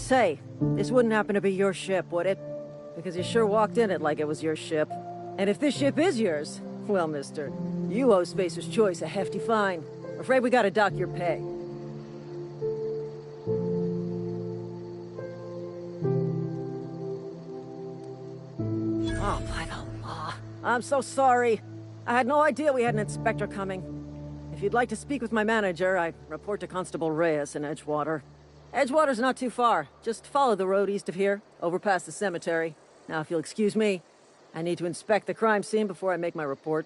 Say, this wouldn't happen to be your ship, would it? Because you sure walked in it like it was your ship. And if this ship is yours, well, mister, you owe Spacer's Choice a hefty fine. Afraid we gotta dock your pay. Oh, by the law. I'm so sorry. I had no idea we had an inspector coming. If you'd like to speak with my manager, I report to Constable Reyes in Edgewater. Edgewater's not too far. Just follow the road east of here, over past the cemetery. Now, if you'll excuse me, I need to inspect the crime scene before I make my report.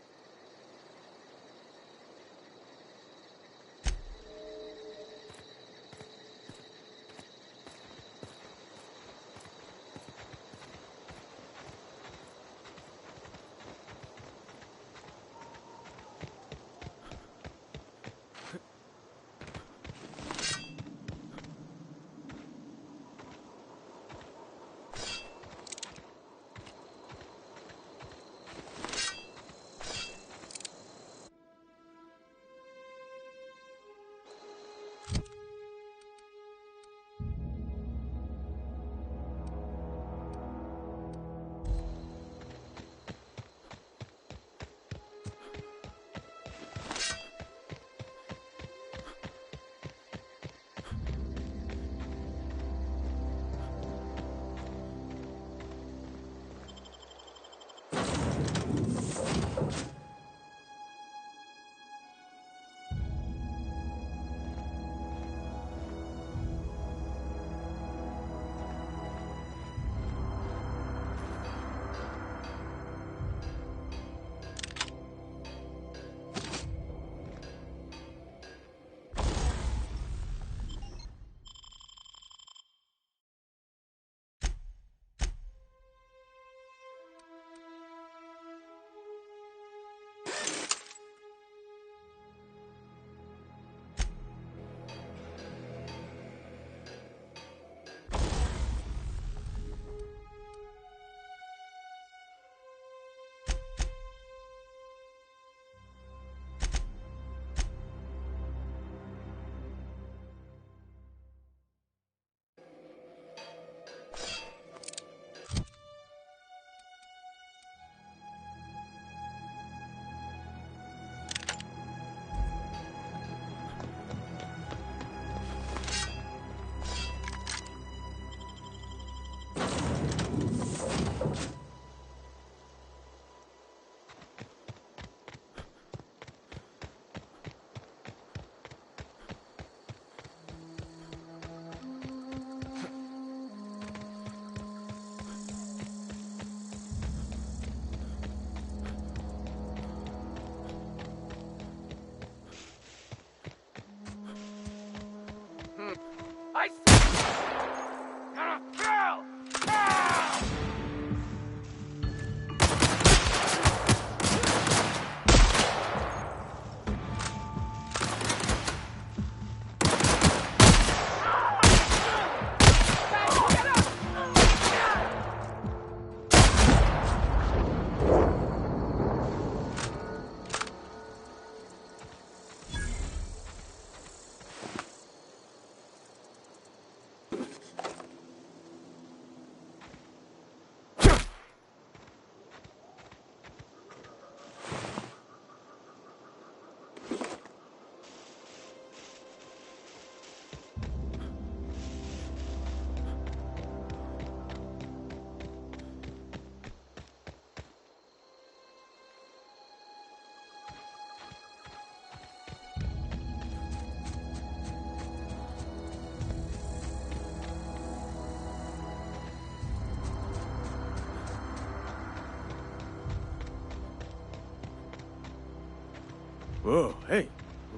Whoa, hey,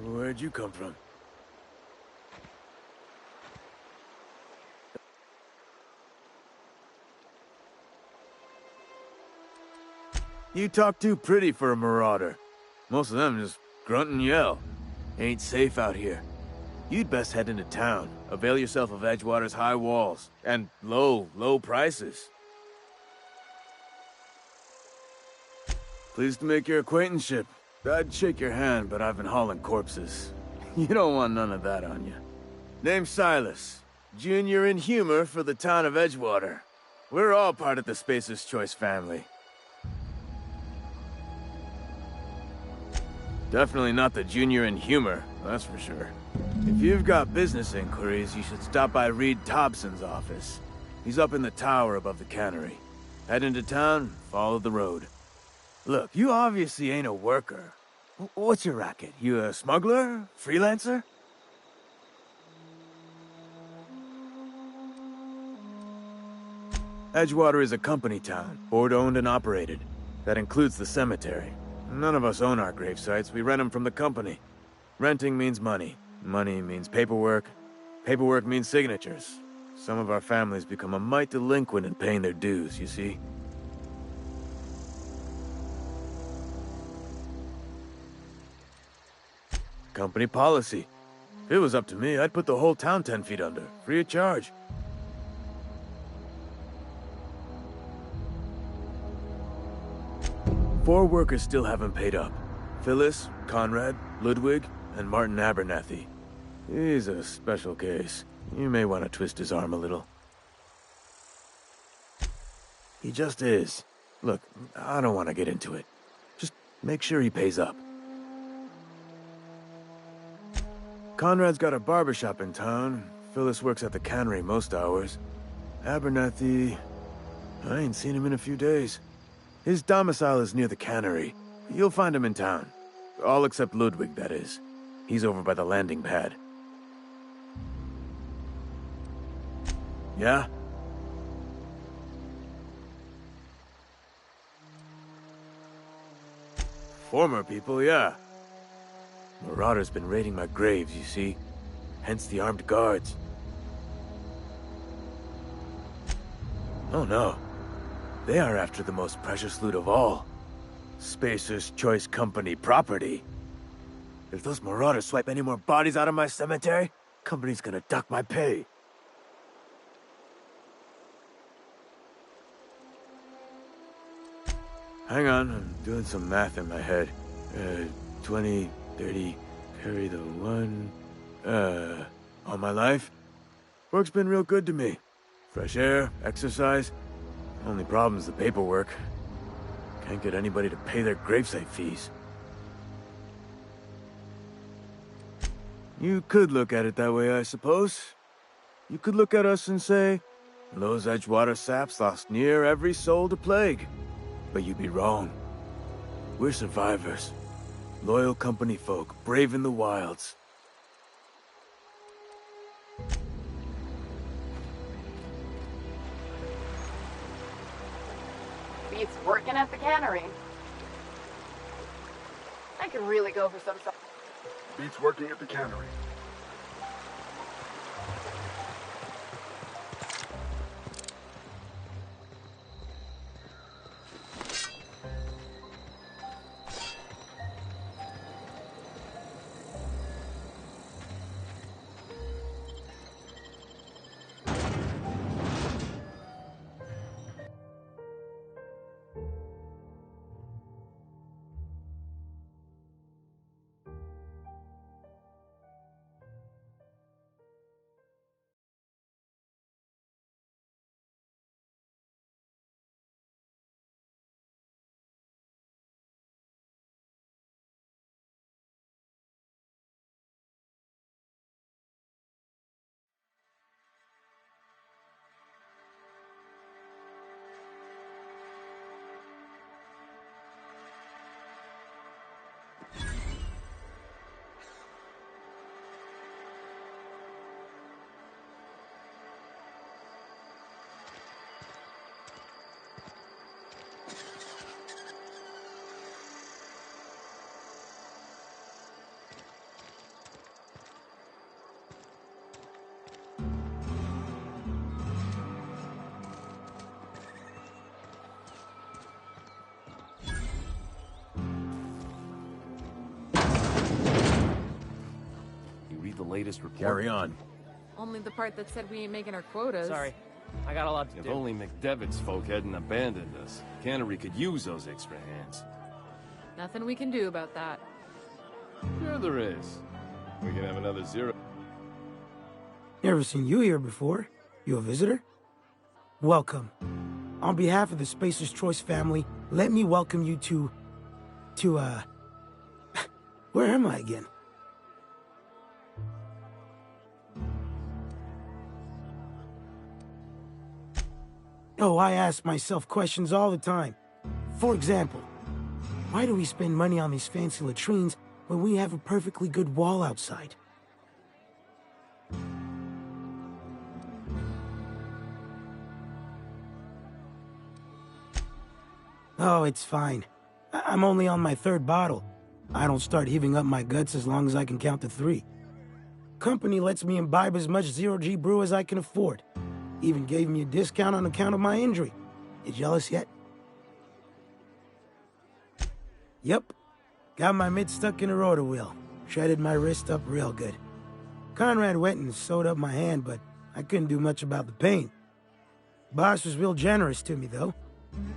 where'd you come from? You talk too pretty for a marauder. Most of them just grunt and yell. Ain't safe out here. You'd best head into town. Avail yourself of Edgewater's high walls. And low prices. Pleased to make your acquaintanceship. I'd shake your hand, but I've been hauling corpses. You don't want none of that on you. Name's Silas. Junior in humor for the town of Edgewater. We're all part of the Spacer's Choice family. Definitely not the junior in humor, that's for sure. If you've got business inquiries, you should stop by Reed Thompson's office. He's up in the tower above the cannery. Head into town, follow the road. Look, you obviously ain't a worker. What's your racket? You a smuggler? Freelancer? Edgewater is a company town, board-owned and operated. That includes the cemetery. None of us own our grave sites, we rent them from the company. Renting means money. Money means paperwork. Paperwork means signatures. Some of our families become a mite delinquent in paying their dues, you see? Company policy. If it was up to me, I'd put the whole town 10 feet under, free of charge. Four workers still haven't paid up. Phyllis, Conrad, Ludwig, and Martin Abernathy. He's a special case. You may want to twist his arm a little. He just is. Look, I don't want to get into it. Just make sure he pays up. Conrad's got a barbershop in town. Phyllis works at the cannery most hours. Abernathy... I ain't seen him in a few days. His domicile is near the cannery. You'll find him in town. All except Ludwig, that is. He's over by the landing pad. Yeah? Former people, yeah. Marauders been raiding my graves, you see. Hence the armed guards. Oh no. They are after the most precious loot of all. Spacer's Choice Company property. If those marauders swipe any more bodies out of my cemetery, company's gonna duck my pay. Hang on, I'm doing some math in my head. 20, 30, carry the 1... all my life? Work's been real good to me. Fresh air, exercise. Only problem's the paperwork. Can't get anybody to pay their gravesite fees. You could look at it that way, I suppose. You could look at us and say, those Edgewater saps lost near every soul to plague. But you'd be wrong. We're survivors. Loyal company folk, brave in the wilds. Beats working at the cannery. I could really go for some stuff. Beats working at the cannery. The latest report. Carry on. Only the part that said we ain't making our quotas. Sorry, I got a lot to If do. only McDevitt's folk hadn't abandoned us, Cannery could use those extra hands. Nothing we can do about that. Sure there is. We can have another zero. Never seen you here before. You a visitor? Welcome. On behalf of the Spacer's Choice family, let me welcome you to, where am I again? Oh, I ask myself questions all the time. For example, why do we spend money on these fancy latrines when we have a perfectly good wall outside? Oh, it's fine. I'm only on my 3rd bottle. I don't start heaving up my guts as long as I can count to 3. Company lets me imbibe as much zero-G brew as I can afford. Even gave me a discount on account of my injury. You jealous yet? Yep. Got my mitt stuck in a rotor wheel. Shredded my wrist up real good. Conrad went and sewed up my hand, but I couldn't do much about the pain. Boss was real generous to me, though.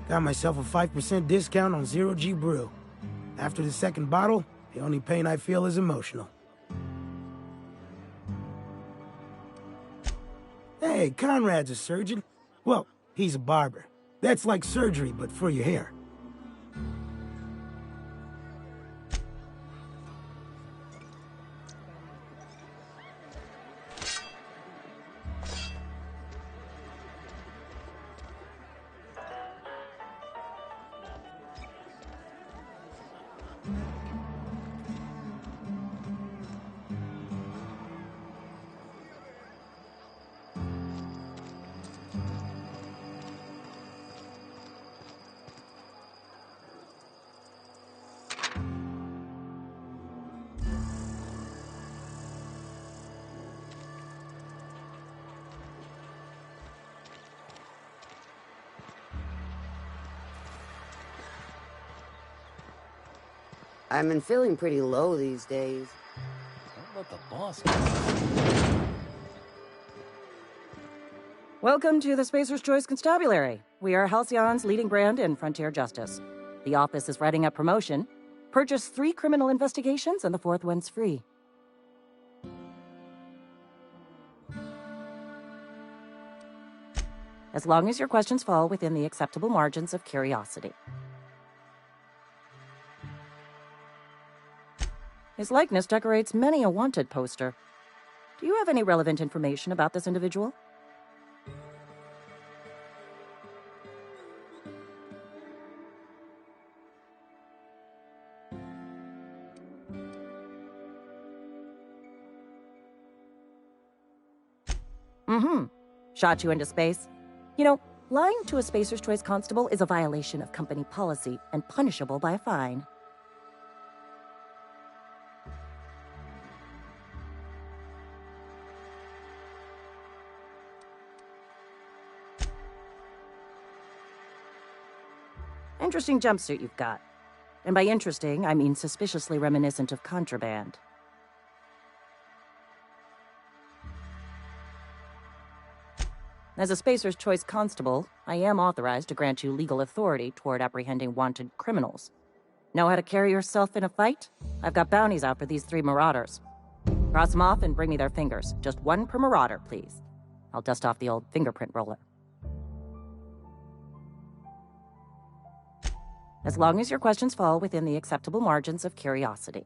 Got myself a 5% discount on zero-G brew. After the 2nd bottle, the only pain I feel is emotional. Hey, Conrad's a surgeon. Well, he's a barber. That's like surgery, but for your hair. I've been feeling pretty low these days. How about the boss? Welcome to the Spacer's Choice Constabulary. We are Halcyon's leading brand in frontier justice. The office is writing up promotion. Purchase 3 criminal investigations and the 4th one's free. As long as your questions fall within the acceptable margins of curiosity. His likeness decorates many a wanted poster. Do you have any relevant information about this individual? Shot you into space? You know, lying to a Spacer's Choice constable is a violation of company policy and punishable by a fine. Interesting jumpsuit you've got. And by interesting, I mean suspiciously reminiscent of contraband. As a Spacer's Choice constable, I am authorized to grant you legal authority toward apprehending wanted criminals. Know how to carry yourself in a fight? I've got bounties out for these 3 marauders. Cross them off and bring me their fingers. Just 1 per marauder, please. I'll dust off the old fingerprint roller. As long as your questions fall within the acceptable margins of curiosity.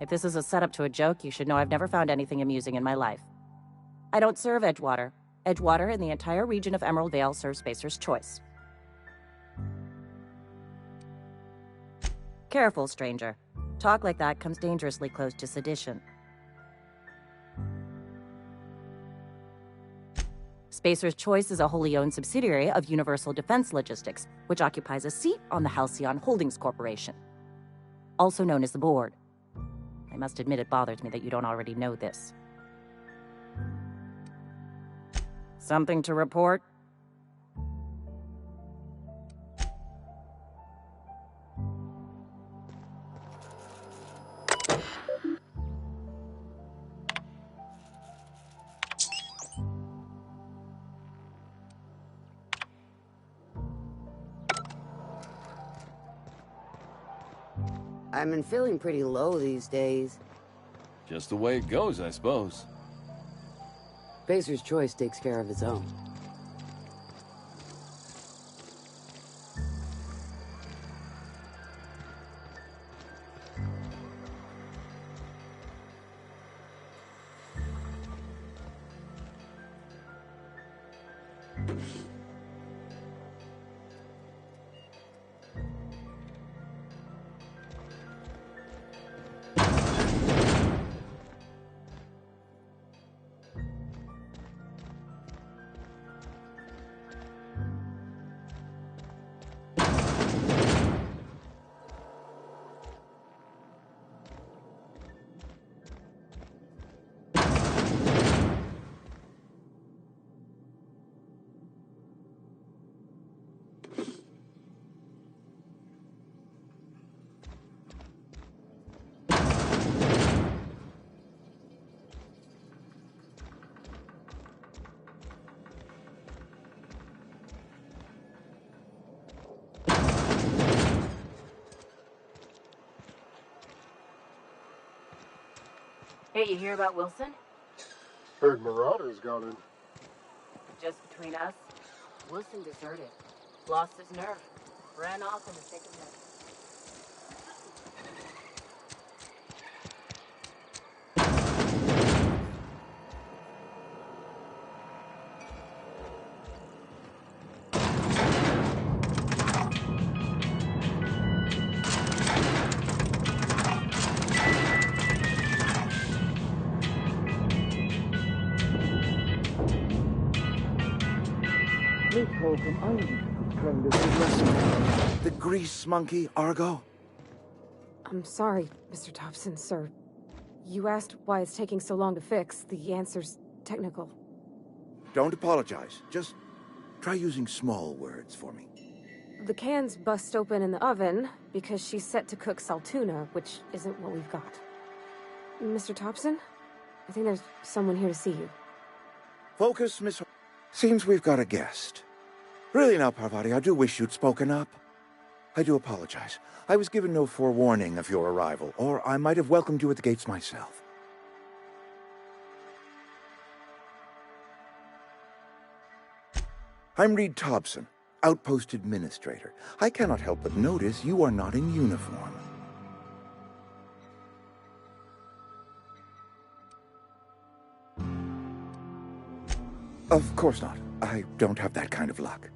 If this is a setup to a joke, you should know I've never found anything amusing in my life. I don't serve Edgewater. Edgewater and the entire region of Emerald Vale serves Spacer's Choice. Careful, stranger. Talk like that comes dangerously close to sedition. Spacer's Choice is a wholly owned subsidiary of Universal Defense Logistics, which occupies a seat on the Halcyon Holdings Corporation, also known as the Board. I must admit it bothers me that you don't already know this. Something to report? I've been feeling pretty low these days. Just the way it goes, I suppose. Pacer's choice takes care of its own. Hey, you hear about Wilson? Heard Marauders got in. Just between us, Wilson deserted. Lost his nerve. Ran off in the thick of it. The grease monkey, Argo? I'm sorry, Mr. Thompson, sir. You asked why it's taking so long to fix. The answer's technical. Don't apologize. Just try using small words for me. The can's bust open in the oven because she's set to cook saltuna, which isn't what we've got. Mr. Thompson? I think there's someone here to see you. Focus, Miss... Seems we've got a guest. Really now, Parvati, I do wish you'd spoken up. I do apologize. I was given no forewarning of your arrival, or I might have welcomed you at the gates myself. I'm Reed Thompson, Outpost Administrator. I cannot help but notice you are not in uniform. Of course not. I don't have that kind of luck.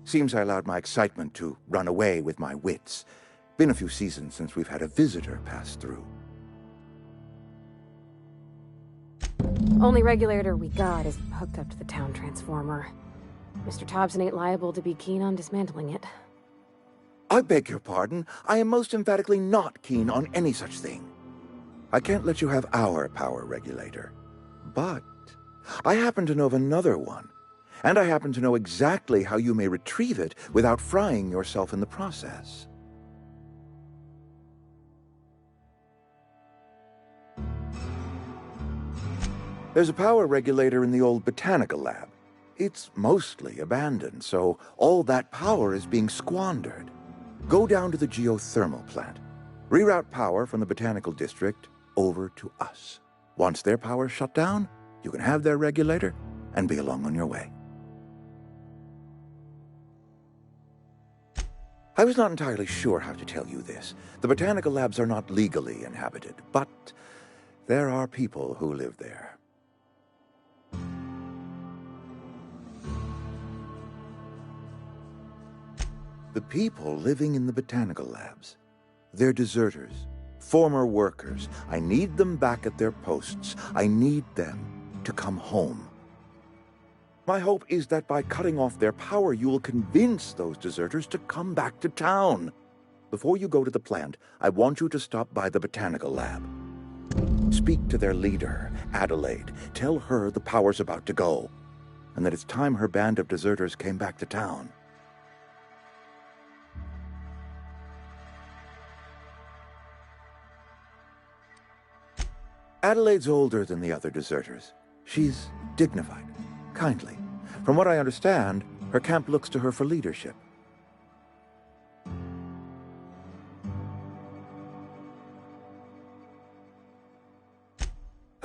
Seems I allowed my excitement to run away with my wits. Been a few seasons since we've had a visitor pass through. Only regulator we got is hooked up to the town transformer. Mr. Thompson ain't liable to be keen on dismantling it. I beg your pardon. I am most emphatically not keen on any such thing. I can't let you have our power regulator. But I happen to know of another one. And I happen to know exactly how you may retrieve it without frying yourself in the process. There's a power regulator in the old botanical lab. It's mostly abandoned, so all that power is being squandered. Go down to the geothermal plant. Reroute power from the botanical district over to us. Once their power's shut down, you can have their regulator and be along on your way. I was not entirely sure how to tell you this. The botanical labs are not legally inhabited, but there are people who live there. The people living in the botanical labs, they're deserters, former workers. I need them back at their posts. I need them to come home. My hope is that by cutting off their power, you will convince those deserters to come back to town. Before you go to the plant, I want you to stop by the botanical lab. Speak to their leader, Adelaide. Tell her the power's about to go, and that it's time her band of deserters came back to town. Adelaide's older than the other deserters. She's dignified, kindly. From what I understand, her camp looks to her for leadership.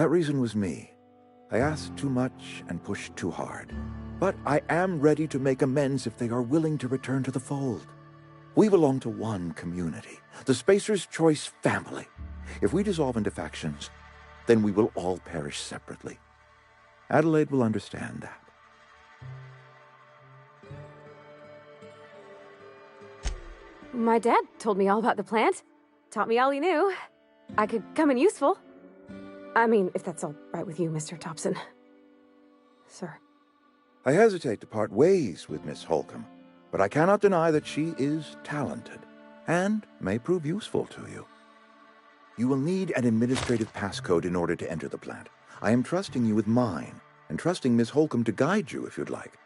That reason was me. I asked too much and pushed too hard. But I am ready to make amends if they are willing to return to the fold. We belong to one community, the Spacer's Choice family. If we dissolve into factions, then we will all perish separately. Adelaide will understand that. My dad told me all about the plant. Taught me all he knew. I could come in useful. I mean, if that's all right with you, Mr. Thompson. Sir. I hesitate to part ways with Miss Holcomb, but I cannot deny that she is talented and may prove useful to you. You will need an administrative passcode in order to enter the plant. I am trusting you with mine, and trusting Miss Holcomb to guide you if you'd like.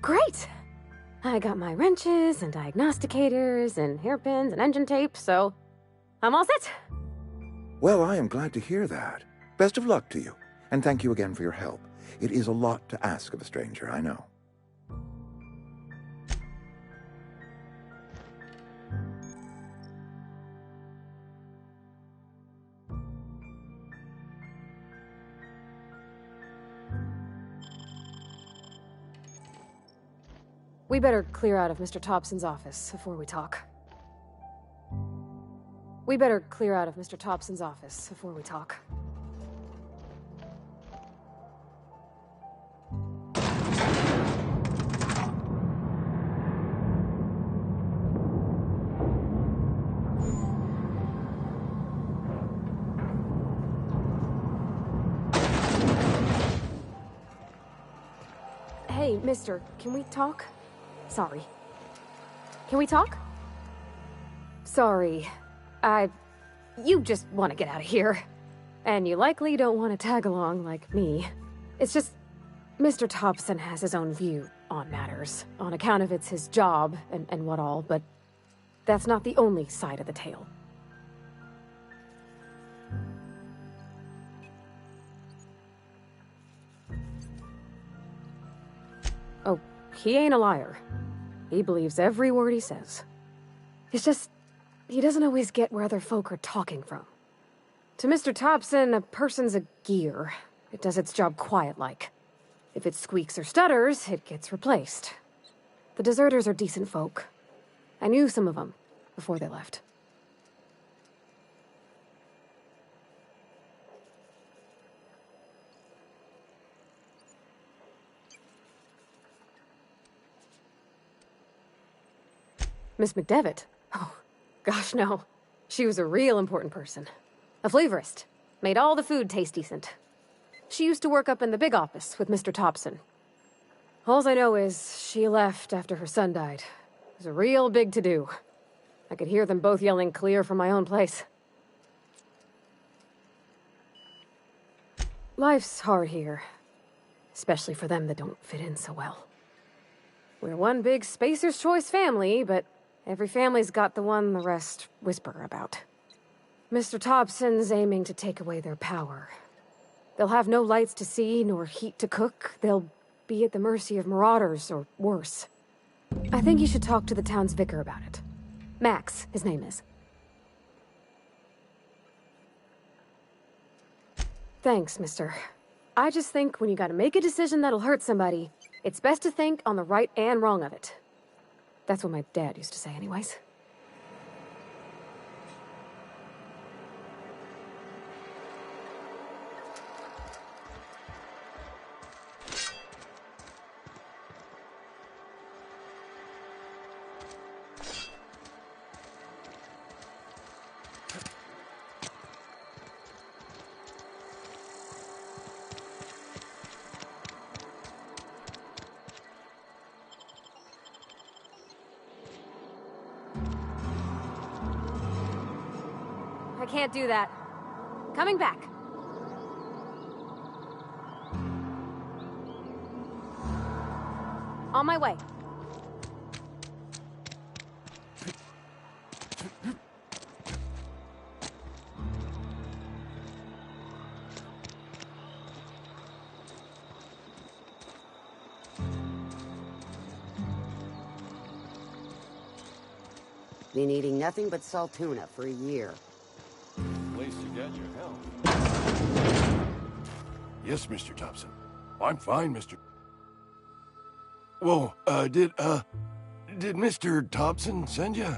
Great! I got my wrenches and diagnosticators and hairpins and engine tape, so I'm all set. Well, I am glad to hear that. Best of luck to you, and thank you again for your help. It is a lot to ask of a stranger, I know. We better clear out of Mr. Thompson's office before we talk. We better clear out of Mr. Thompson's office before we talk. Hey, mister, can we talk? Sorry. Can we talk? Sorry. You just want to get out of here. And you likely don't want to tag along like me. It's just, Mr. Thompson has his own view on matters, on account of it's his job and what all, but that's not the only side of the tale. Oh, he ain't a liar. He believes every word he says. It's just, he doesn't always get where other folk are talking from. To Mr. Thompson, a person's a gear. It does its job quiet-like. If it squeaks or stutters, it gets replaced. The deserters are decent folk. I knew some of them before they left. Miss McDevitt? Oh, gosh, no. She was a real important person. A flavorist. Made all the food taste decent. She used to work up in the big office with Mr. Thompson. Alls I know is she left after her son died. It was a real big to-do. I could hear them both yelling clear from my own place. Life's hard here. Especially for them that don't fit in so well. We're one big Spacer's Choice family, but every family's got the one the rest whisper about. Mr. Thompson's aiming to take away their power. They'll have no lights to see, nor heat to cook. They'll be at the mercy of marauders, or worse. I think you should talk to the town's vicar about it. Max, his name is. Thanks, mister. I just think when you gotta make a decision that'll hurt somebody, it's best to think on the right and wrong of it. That's what my dad used to say anyways. I can't do that. Coming back. On my way. Been eating nothing but salt tuna for a year. At least you got your health. Yes, Mr. Thompson. I'm fine, Mr. Whoa, did Mr. Thompson send you?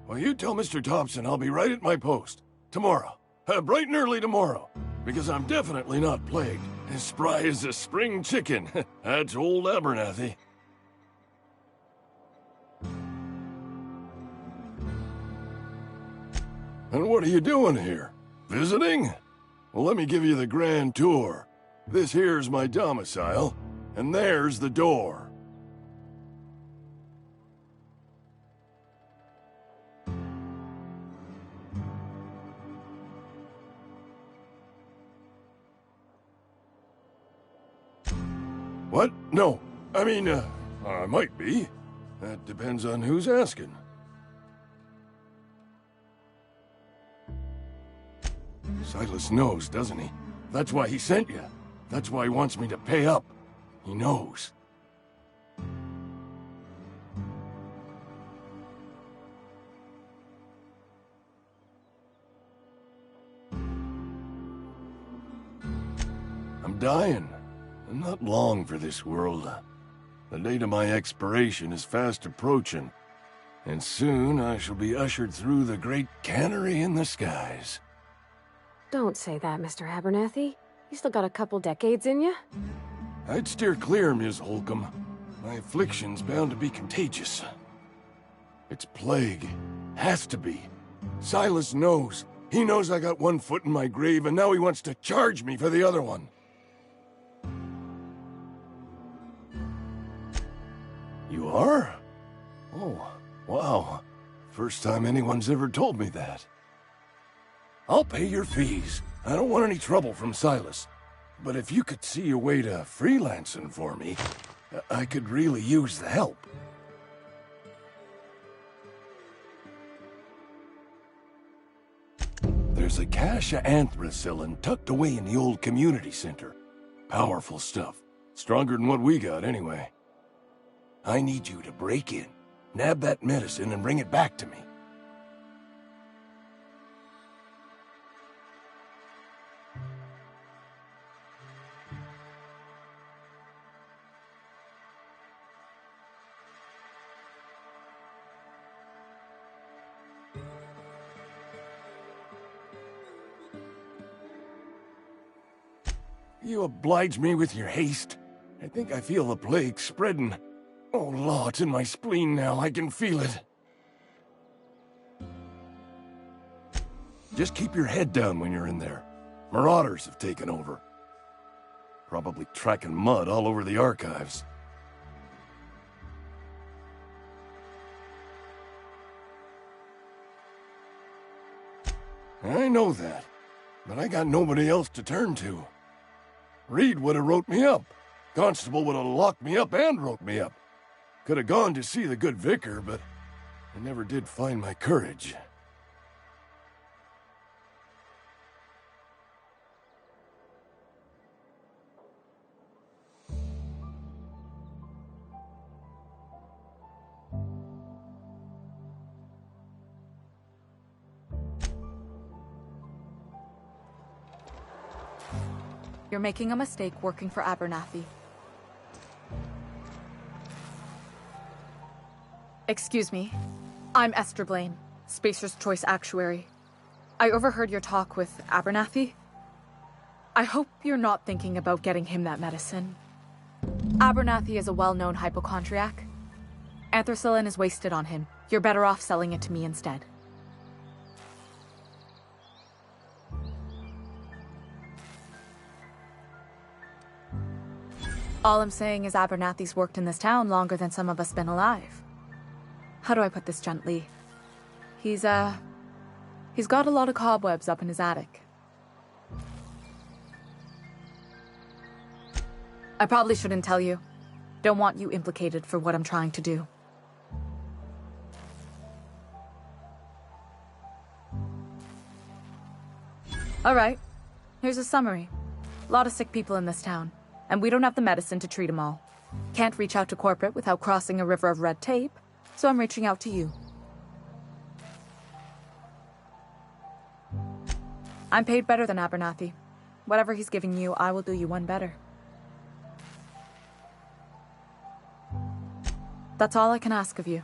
Well, you tell Mr. Thompson I'll be right at my post. Tomorrow. Bright and early tomorrow. Because I'm definitely not plagued. As spry as a spring chicken. That's old Abernathy. And what are you doing here? Visiting? Well, let me give you the grand tour. This here's my domicile, and there's the door. What? No. I mean, I might be. That depends on who's asking. Silas knows, doesn't he? That's why he sent you. That's why he wants me to pay up. He knows. I'm dying. I'm not long for this world. The date of my expiration is fast approaching. And soon I shall be ushered through the great cannery in the skies. Don't say that, Mr. Abernathy. You still got a couple decades in you. I'd steer clear, Ms. Holcomb. My affliction's bound to be contagious. It's plague. Has to be. Silas knows. He knows I got one foot in my grave, and now he wants to charge me for the other one. You are? Oh, wow. First time anyone's ever told me that. I'll pay your fees. I don't want any trouble from Silas. But if you could see a way to freelancing for me, I could really use the help. There's a cache of anthracillin tucked away in the old community center. Powerful stuff. Stronger than what we got, anyway. I need you to break in, nab that medicine, and bring it back to me. You oblige me with your haste. I think I feel the plague spreading. Oh, Law, it's in my spleen now. I can feel it. Just keep your head down when you're in there. Marauders have taken over. Probably tracking mud all over the archives. I know that, but I got nobody else to turn to. Reed would have wrote me up. Constable would have locked me up and wrote me up. Could have gone to see the good vicar, but I never did find my courage. You're making a mistake working for Abernathy. Excuse me. I'm Esther Blaine, Spacer's Choice Actuary. I overheard your talk with Abernathy. I hope you're not thinking about getting him that medicine. Abernathy is a well-known hypochondriac. Anthracillin is wasted on him. You're better off selling it to me instead. All I'm saying is Abernathy's worked in this town longer than some of us been alive. How do I put this gently? He's got a lot of cobwebs up in his attic. I probably shouldn't tell you. Don't want you implicated for what I'm trying to do. Alright, here's a summary. A lot of sick people in this town, and we don't have the medicine to treat them all. Can't reach out to corporate without crossing a river of red tape, so I'm reaching out to you. I'm paid better than Abernathy. Whatever he's giving you, I will do you one better. That's all I can ask of you.